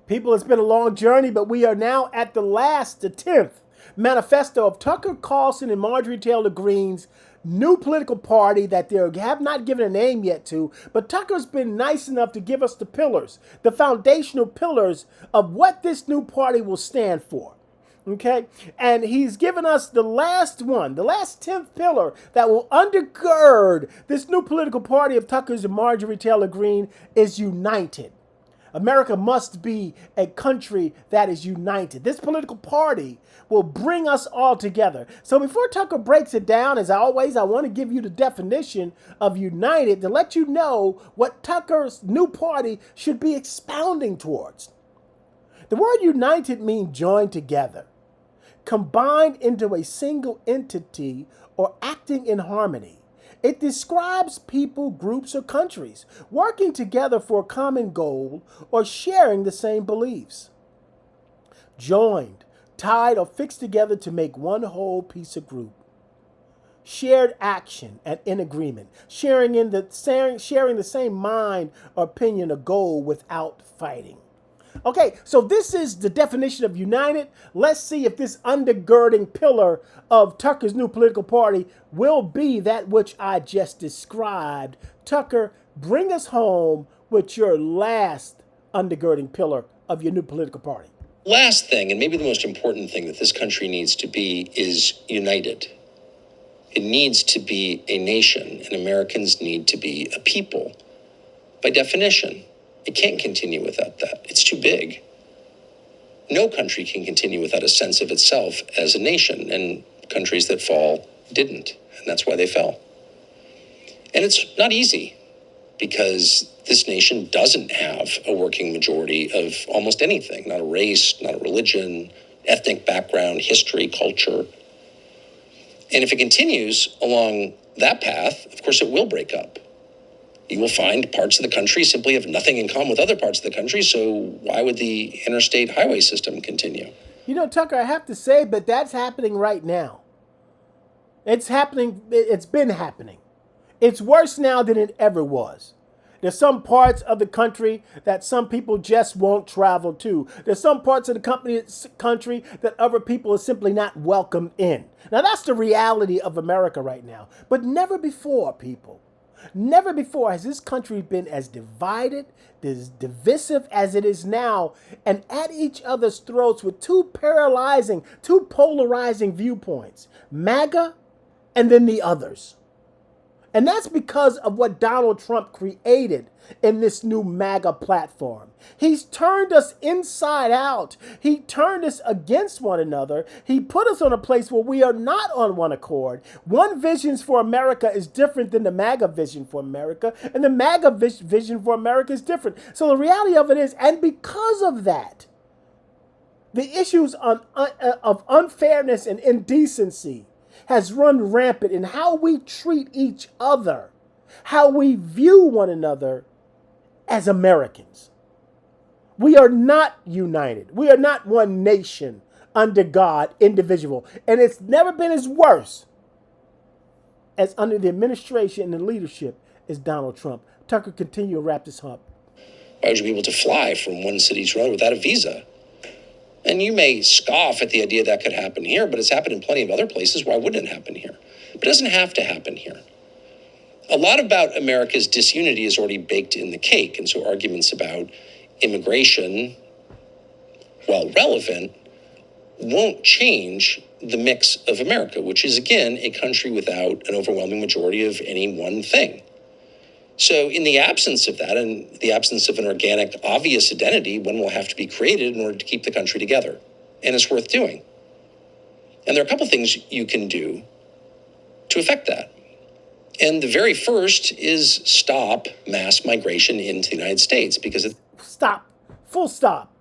People, it's been a long journey, but we are now at the 10th manifesto of Tucker Carlson and Marjorie Taylor Greene's new political party that they have not given a name yet to. But Tucker's been nice enough to give us the pillars, the foundational pillars of what this new party will stand for. Okay, and he's given us the last one, the last 10th pillar that will undergird this new political party of Tucker's and Marjorie Taylor Greene is united. America must be a country that is united. This political party will bring us all together. So before Tucker breaks it down, as always, I want to give you the definition of united to let you know what Tucker's new party should be expounding towards. The word united means joined together, combined into a single entity, or acting in harmony. It describes people, groups, or countries working together for a common goal or sharing the same beliefs. Joined, tied, or fixed together to make one whole piece of group. Shared action and in agreement, sharing the same mind or opinion or goal without fighting. Okay, so this is the definition of united. Let's see if this undergirding pillar of Tucker's new political party will be that which I just described. Tucker, bring us home with your last undergirding pillar of your new political party. Last thing, and maybe the most important thing that this country needs to be, is united. It needs to be a nation, and Americans need to be a people. By definition, it can't continue without that. It's too big. No country can continue without a sense of itself as a nation, and countries that fall didn't, and that's why they fell. And it's not easy, because this nation doesn't have a working majority of almost anything, not a race, not a religion, ethnic background, history, culture. And if it continues along that path, of course it will break up. You will find parts of the country simply have nothing in common with other parts of the country, so why would the interstate highway system continue? You know, Tucker, I have to say, but that's happening right now. It's happening. It's been happening. It's worse now than it ever was. There's some parts of the country that some people just won't travel to. There's some parts of the country that other people are simply not welcome in. Now, that's the reality of America right now. But never before, people. Never before has this country been as divided, as divisive as it is now, and at each other's throats with two polarizing viewpoints, MAGA and then the others. And that's because of what Donald Trump created in this new MAGA platform. He's turned us inside out. He turned us against one another. He put us on a place where we are not on one accord. One vision for America is different than the MAGA vision for America, and the MAGA vision for America is different. So the reality of it is, and because of that, the issues of unfairness and indecency has run rampant in how we treat each other, how we view one another as Americans. We are not united. We are not one nation under God, individual. And it's never been as worse as under the administration and the leadership as Donald Trump. Tucker, continue to wrap this up. Why would you be able to fly from one city to another without a visa? And you may scoff at the idea that could happen here, but it's happened in plenty of other places. Why wouldn't it happen here? But it doesn't have to happen here. A lot about America's disunity is already baked in the cake, and so arguments about immigration, while relevant, won't change the mix of America, which is, again, a country without an overwhelming majority of any one thing. So in the absence of that, and the absence of an organic, obvious identity, one will have to be created in order to keep the country together. And it's worth doing. And there are a couple things you can do to affect that. And the very first is stop mass migration into the United States, because Stop. Full stop.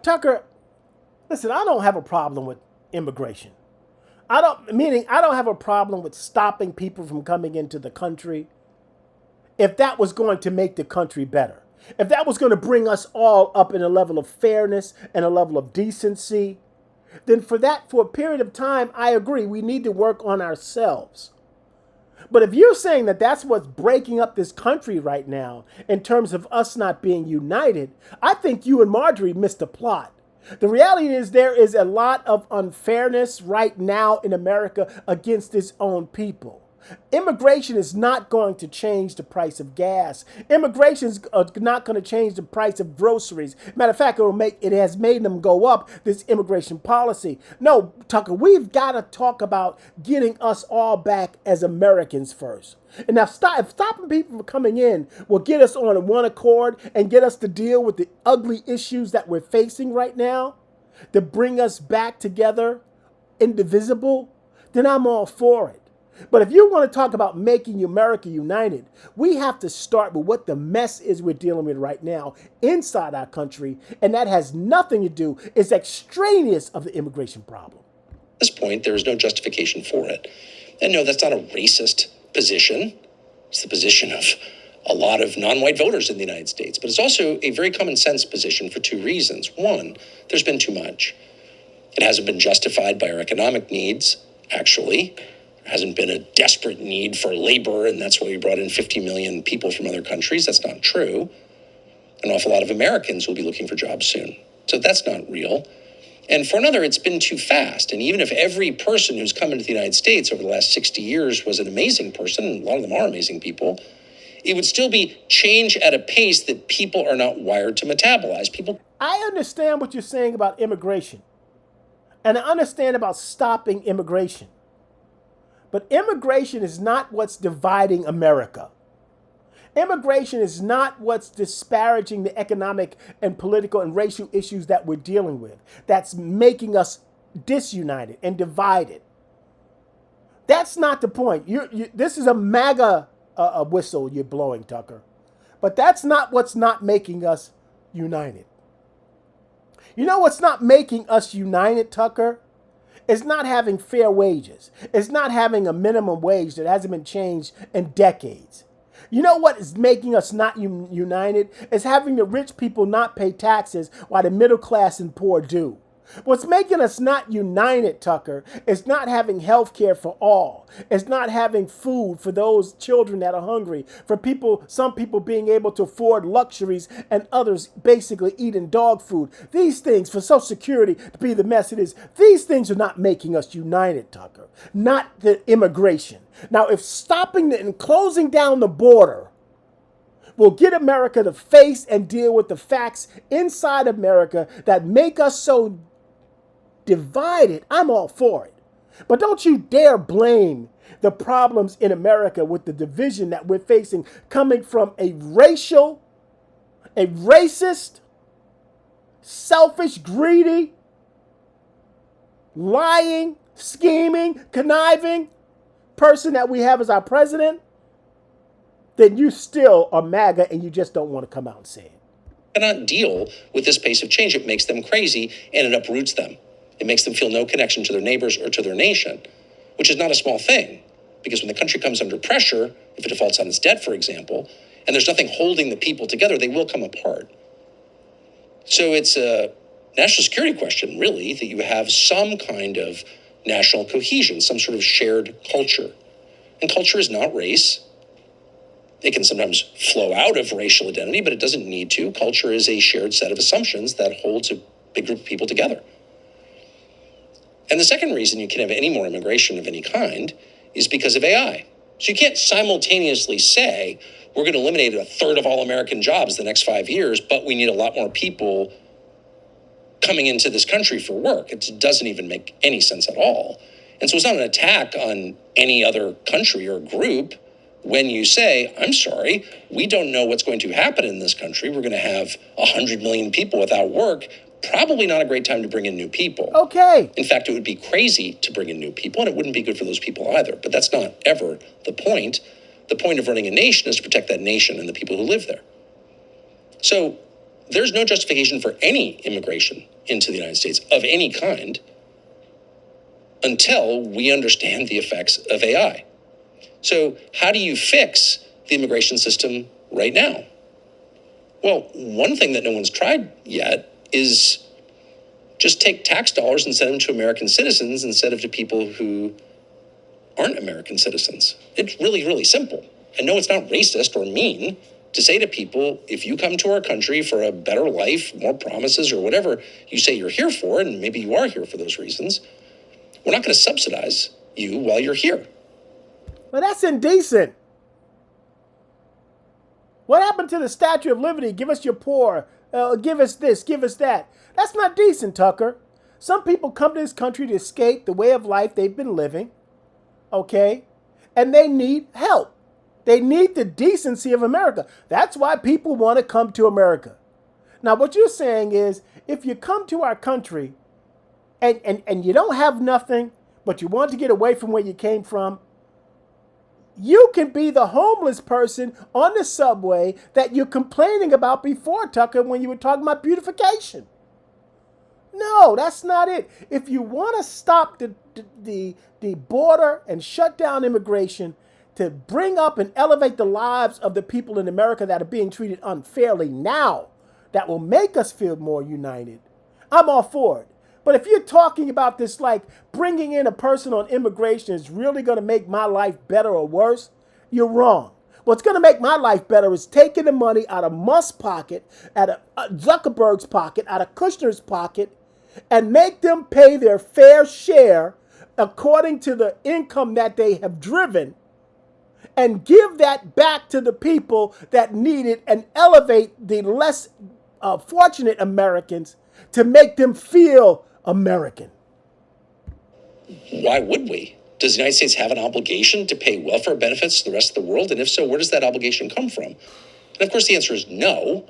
Tucker, listen, I don't have a problem with immigration. I don't have a problem with stopping people from coming into the country if that was going to make the country better. If that was going to bring us all up in a level of fairness and a level of decency, then for a period of time, I agree, we need to work on ourselves. But if you're saying that that's what's breaking up this country right now in terms of us not being united, I think you and Marjorie missed the plot. The reality is there is a lot of unfairness right now in America against its own people. Immigration is not going to change the price of gas. Immigration is not going to change the price of groceries. Matter of fact, it has made them go up, this immigration policy. No, Tucker, we've got to talk about getting us all back as Americans first. And now if stopping people from coming in will get us on one accord and get us to deal with the ugly issues that we're facing right now, to bring us back together, indivisible, then I'm all for it. But if you want to talk about making America united, we have to start with what the mess is we're dealing with right now inside our country, and that has nothing to do, it's extraneous of the immigration problem. At this point, there is no justification for it. And no, that's not a racist position. It's the position of a lot of non-white voters in the United States. But it's also a very common sense position for two reasons. One, there's been too much. It hasn't been justified by our economic needs, actually. There hasn't been a desperate need for labor, and that's why we brought in 50 million people from other countries. That's not true. An awful lot of Americans will be looking for jobs soon. So that's not real. And for another, it's been too fast. And even if every person who's come into the United States over the last 60 years was an amazing person, and a lot of them are amazing people, it would still be change at a pace that people are not wired to metabolize. I understand what you're saying about immigration. And I understand about stopping immigration. But immigration is not what's dividing America. Immigration is not what's disparaging the economic and political and racial issues that we're dealing with. That's making us disunited and divided. That's not the point. This is a MAGA whistle you're blowing, Tucker. But that's not what's not making us united. You know what's not making us united, Tucker? It's not having fair wages. It's not having a minimum wage that hasn't been changed in decades. You know what is making us not united? It's having the rich people not pay taxes while the middle class and poor do. What's making us not united, Tucker, is not having health care for all. It's not having food for those children that are hungry. For people, some people being able to afford luxuries and others basically eating dog food. These things, for Social Security to be the mess it is, these things are not making us united, Tucker. Not the immigration. Now, if stopping and closing down the border will get America to face and deal with the facts inside America that make us so divided, I'm all for it. But don't you dare blame the problems in America with the division that we're facing coming from a racist, selfish, greedy, lying, scheming, conniving person that we have as our president. Then you still are MAGA and you just don't want to come out and say it. Cannot deal with this pace of change. It makes them crazy and it uproots them. It makes them feel no connection to their neighbors or to their nation, which is not a small thing. Because when the country comes under pressure, if it defaults on its debt, for example, and there's nothing holding the people together, they will come apart. So it's a national security question, really, that you have some kind of national cohesion, some sort of shared culture. And culture is not race. It can sometimes flow out of racial identity, but it doesn't need to. Culture is a shared set of assumptions that holds a big group of people together. And the second reason you can have any more immigration of any kind is because of AI. So you can't simultaneously say, we're going to eliminate a third of all American jobs the next 5 years, but we need a lot more people coming into this country for work. It doesn't even make any sense at all. And so it's not an attack on any other country or group when you say, I'm sorry, we don't know what's going to happen in this country. We're going to have 100 million people without work. Probably not a great time to bring in new people. Okay. In fact, it would be crazy to bring in new people, and it wouldn't be good for those people either. But that's not ever the point. The point of running a nation is to protect that nation and the people who live there. So there's no justification for any immigration into the United States of any kind until we understand the effects of AI. So how do you fix the immigration system right now? Well, one thing that no one's tried yet is just take tax dollars and send them to American citizens instead of to people who aren't American citizens. It's really, really simple. And no, it's not racist or mean to say to people, if you come to our country for a better life, more promises, or whatever you say you're here for, and maybe you are here for those reasons, we're not going to subsidize you while you're here. Well, that's indecent. What happened to the Statue of Liberty? Give us your poor, give us this, give us that. That's not decent, Tucker. Some people come to this country to escape the way of life they've been living, okay? And they need help. They need the decency of America. That's why people want to come to America. Now, what you're saying is, if you come to our country and you don't have nothing, but you want to get away from where you came from, you can be the homeless person on the subway that you're complaining about before, Tucker, when you were talking about beautification. No, that's not it. If you want to stop the border and shut down immigration to bring up and elevate the lives of the people in America that are being treated unfairly now, that will make us feel more united, I'm all for it. But if you're talking about this like bringing in a person on immigration is really going to make my life better or worse, you're wrong. What's going to make my life better is taking the money out of Musk's pocket, out of Zuckerberg's pocket, out of Kushner's pocket, and make them pay their fair share according to the income that they have driven, and give that back to the people that need it and elevate the less fortunate Americans to make them feel American. Why would we? Does the United States have an obligation to pay welfare benefits to the rest of the world? And if so, where does that obligation come from? And of course, the answer is no.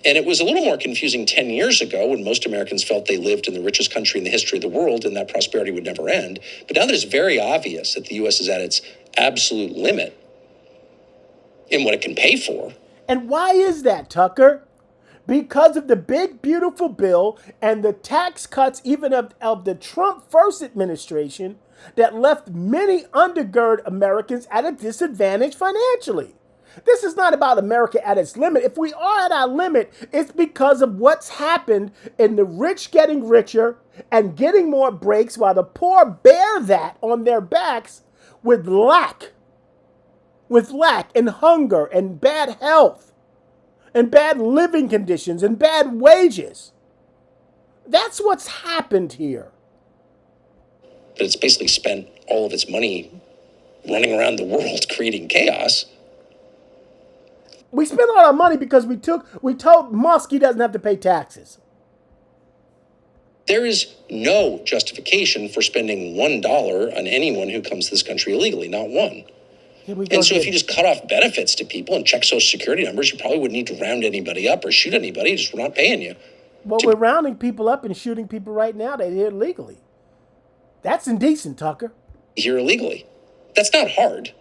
And it was a little more confusing 10 years ago when most Americans felt they lived in the richest country in the history of the world and that prosperity would never end. But now that it's very obvious that the U.S. is at its absolute limit in what it can pay for. And why is that, Tucker? Because of the big, beautiful bill and the tax cuts even of the Trump first administration that left many undergird Americans at a disadvantage financially. This is not about America at its limit. If we are at our limit, it's because of what's happened in the rich getting richer and getting more breaks while the poor bear that on their backs with lack and hunger and bad health and bad living conditions and bad wages. That's what's happened here. But it's basically spent all of its money running around the world creating chaos. We spent all our money because we told Musk he doesn't have to pay taxes. There is no justification for spending $1 on anyone who comes to this country illegally, not one. And so if you just cut off benefits to people and check Social Security numbers, you probably wouldn't need to round anybody up or shoot anybody, just we're not paying you. Well, we're rounding people up and shooting people right now that are here illegally. That's indecent, Tucker. Here illegally. That's not hard.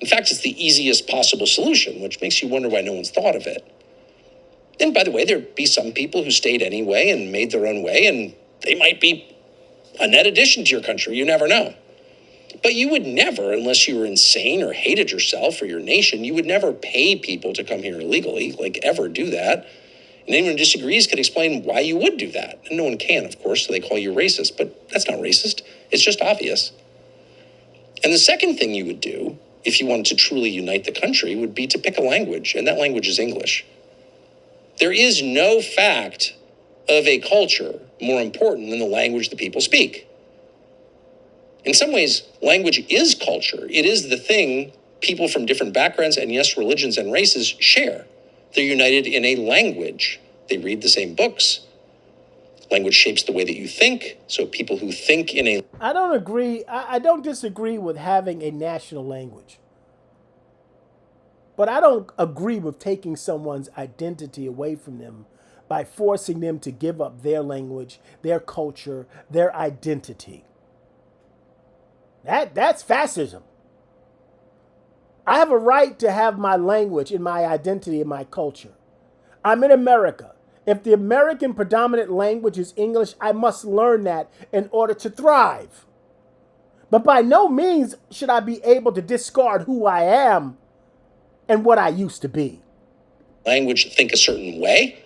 In fact, it's the easiest possible solution, which makes you wonder why no one's thought of it. And by the way, there'd be some people who stayed anyway and made their own way, and they might be a net addition to your country. You never know. But you would never, unless you were insane or hated yourself or your nation, you would never pay people to come here illegally, like ever do that. And anyone who disagrees could explain why you would do that. And no one can, of course, so they call you racist. But that's not racist. It's just obvious. And the second thing you would do, if you wanted to truly unite the country, would be to pick a language, and that language is English. There is no fact of a culture more important than the language the people speak. In some ways, language is culture. It is the thing people from different backgrounds and, yes, religions and races share. They're united in a language. They read the same books. Language shapes the way that you think. So people who think in a... I don't agree. I don't disagree with having a national language. But I don't agree with taking someone's identity away from them by forcing them to give up their language, their culture, their identity. That's fascism. I have a right to have my language and my identity and my culture. I'm in America. If the American predominant language is English, I must learn that in order to thrive. But by no means should I be able to discard who I am and what I used to be. Language think a certain way.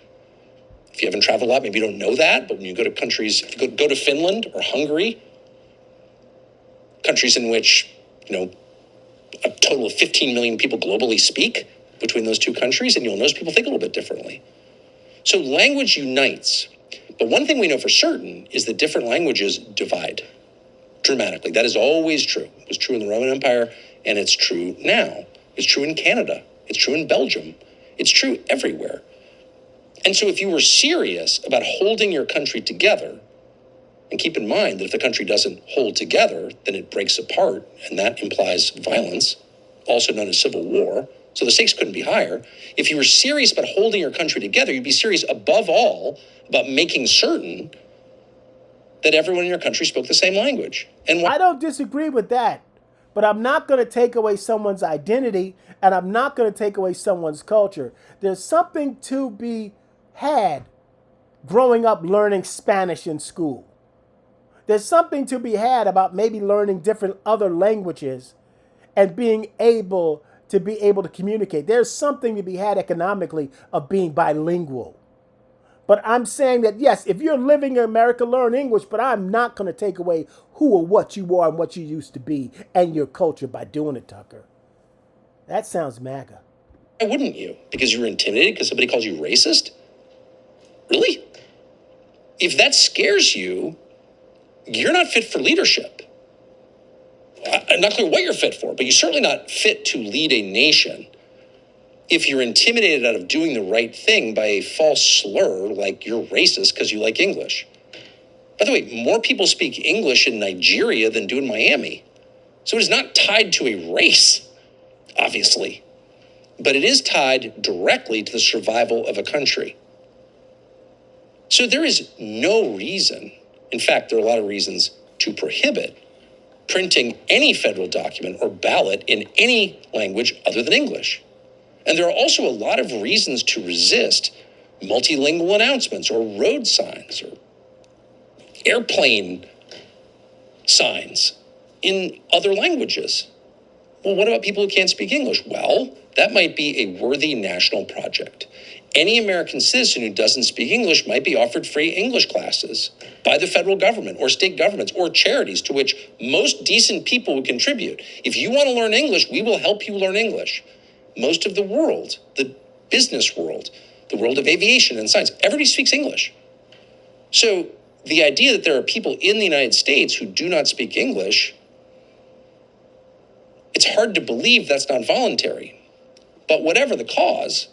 If you haven't traveled a lot, maybe you don't know that. But when you go to countries, if you go to Finland or Hungary, countries in which, a total of 15 million people globally speak between those two countries, and you'll notice people think a little bit differently. So language unites. But one thing we know for certain is that different languages divide dramatically. That is always true. It was true in the Roman Empire, and it's true now. It's true in Canada. It's true in Belgium. It's true everywhere. And so if you were serious about holding your country together, and keep in mind that if the country doesn't hold together, then it breaks apart, and that implies violence, also known as civil war. So the stakes couldn't be higher. If you were serious about holding your country together, you'd be serious above all about making certain that everyone in your country spoke the same language. And I don't disagree with that, but I'm not going to take away someone's identity, and I'm not going to take away someone's culture. There's something to be had growing up learning Spanish in school. There's something to be had about maybe learning different other languages and being able to communicate. There's something to be had economically of being bilingual. But I'm saying that, yes, if you're living in America, learn English, but I'm not going to take away who or what you are and what you used to be and your culture by doing it, Tucker. That sounds MAGA. why wouldn't you? Because you were intimidated because somebody called you racist? Really? If that scares you, you're not fit for leadership. I'm not clear what you're fit for, but you're certainly not fit to lead a nation if you're intimidated out of doing the right thing by a false slur like you're racist because you like English. By the way, more people speak English in Nigeria than do in Miami. So it is not tied to a race, obviously, but it is tied directly to the survival of a country. So there is no reason, in fact, there are a lot of reasons to prohibit printing any federal document or ballot in any language other than English. And there are also a lot of reasons to resist multilingual announcements or road signs or airplane signs in other languages. Well, what about people who can't speak English? Well, that might be a worthy national project. Any American citizen who doesn't speak English might be offered free English classes by the federal government or state governments or charities to which most decent people would contribute. If you want to learn English, we will help you learn English. Most of the world, the business world, the world of aviation and science, everybody speaks English. So the idea that there are people in the United States who do not speak English, it's hard to believe that's not voluntary. But whatever the cause,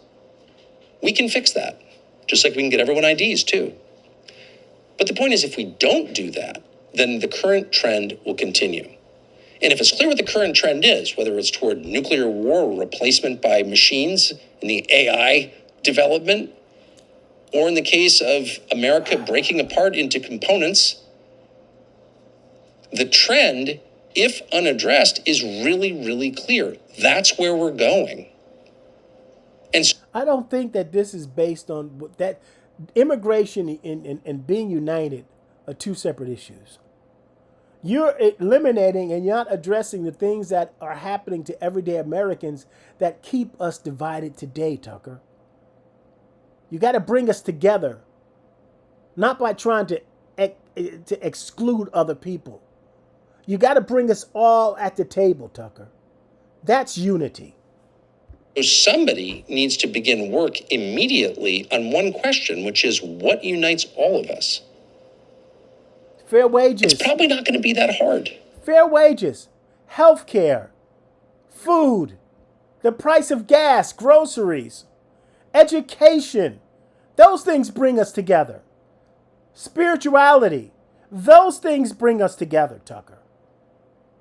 we can fix that, just like we can get everyone IDs too. But the point is, if we don't do that, then the current trend will continue. And if it's clear what the current trend is, whether it's toward nuclear war or replacement by machines in the AI development, or in the case of America breaking apart into components, the trend, if unaddressed, is really, really clear. That's where we're going. And so I don't think that this is based on that. Immigration and being united are two separate issues. You're eliminating and you're not addressing the things that are happening to everyday Americans that keep us divided today, Tucker. You got to bring us together, not by trying to exclude other people. You got to bring us all at the table, Tucker. That's unity. somebody needs to begin work immediately on one question, which is what unites all of us? Fair wages. It's probably not going to be that hard. Fair wages, health care, food, the price of gas, groceries, education. Those things bring us together. Spirituality. Those things bring us together, Tucker.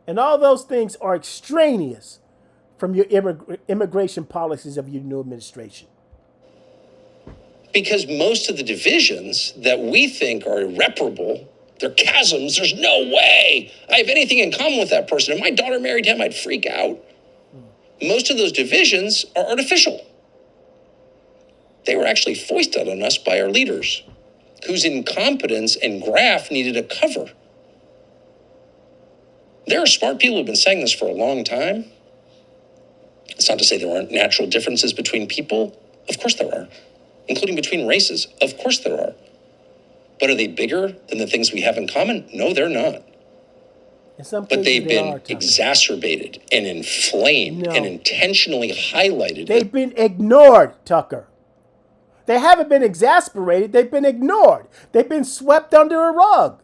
And all those things are extraneous from your immigration policies of your new administration. Because most of the divisions that we think are irreparable, they're chasms. There's no way I have anything in common with that person. If my daughter married him, I'd freak out. Most of those divisions are artificial. They were actually foisted on us by our leaders, whose incompetence and graft needed a cover. There are smart people who've been saying this for a long time. It's not to say there aren't natural differences between people. Of course there are, including between races. Of course there are. But are they bigger than the things we have in common? No, they're not. In some But cases, they've they been are, Tucker. exacerbated and inflamed No. and intentionally highlighted. They've been ignored, Tucker. They haven't been exasperated. They've been ignored. They've been swept under a rug.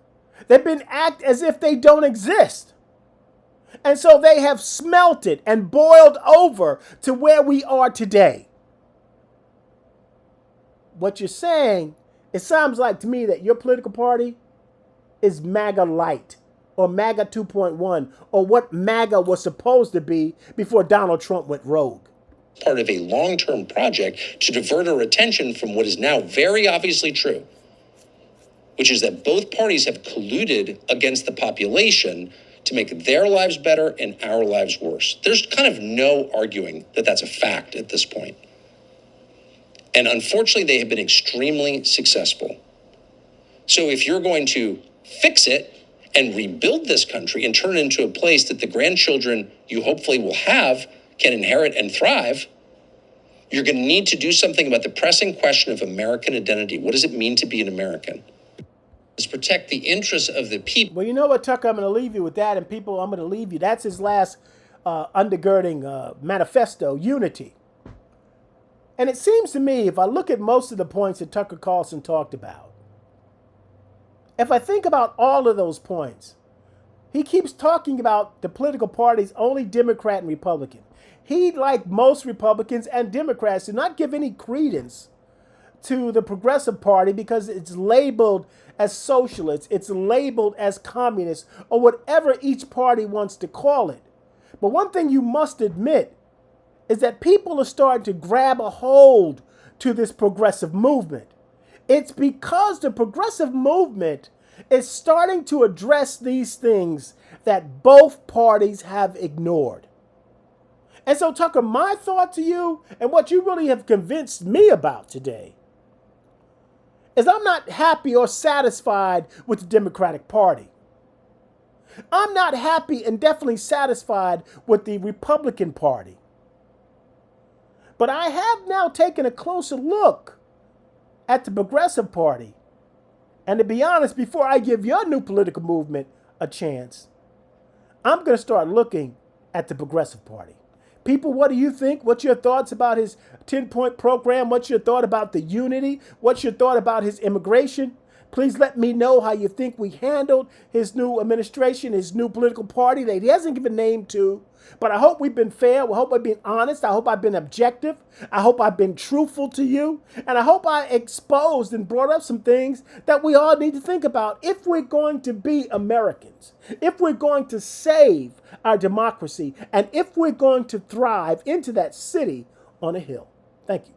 They've been act as if they don't exist. And so they have smelted and boiled over to where we are today. What you're saying, it sounds like to me that your political party is MAGA light or MAGA 2.1 or what MAGA was supposed to be before Donald Trump went rogue. Part of a long-term project to divert our attention from what is now very obviously true, which is that both parties have colluded against the population to make their lives better and our lives worse. There's kind of no arguing that that's a fact at this point. And unfortunately, they have been extremely successful. So if you're going to fix it and rebuild this country and turn it into a place that the grandchildren you hopefully will have can inherit and thrive, you're going to need to do something about the pressing question of American identity. What does it mean to be an American? It's protect the interests of the people. Well, you know what, Tucker? I'm going to leave you with that. And people, I'm going to leave you. That's his last undergirding manifesto, unity. And it seems to me, if I look at most of the points that Tucker Carlson talked about, if I think about all of those points, he keeps talking about the political parties, only Democrat and Republican. He, like most Republicans and Democrats, do not give any credence to the Progressive Party because it's labeled as socialist, it's labeled as communist, or whatever each party wants to call it. But one thing you must admit is that people are starting to grab a hold to this progressive movement. It's because the progressive movement is starting to address these things that both parties have ignored. And so, Tucker, my thought to you, and what you really have convinced me about today, is I'm not happy or satisfied with the Democratic Party. I'm not happy and definitely satisfied with the Republican Party. But I have now taken a closer look at the Progressive Party. And to be honest, before I give your new political movement a chance, I'm going to start looking at the Progressive Party. People, what do you think? What's your thoughts about his 10-point program? What's your thought about the unity? What's your thought about his immigration? Please let me know how you think we handled his new administration, his new political party that he hasn't given a name to. But I hope we've been fair. I hope I've been honest. I hope I've been objective. I hope I've been truthful to you. And I hope I exposed and brought up some things that we all need to think about if we're going to be Americans, if we're going to save our democracy, and if we're going to thrive into that city on a hill. Thank you.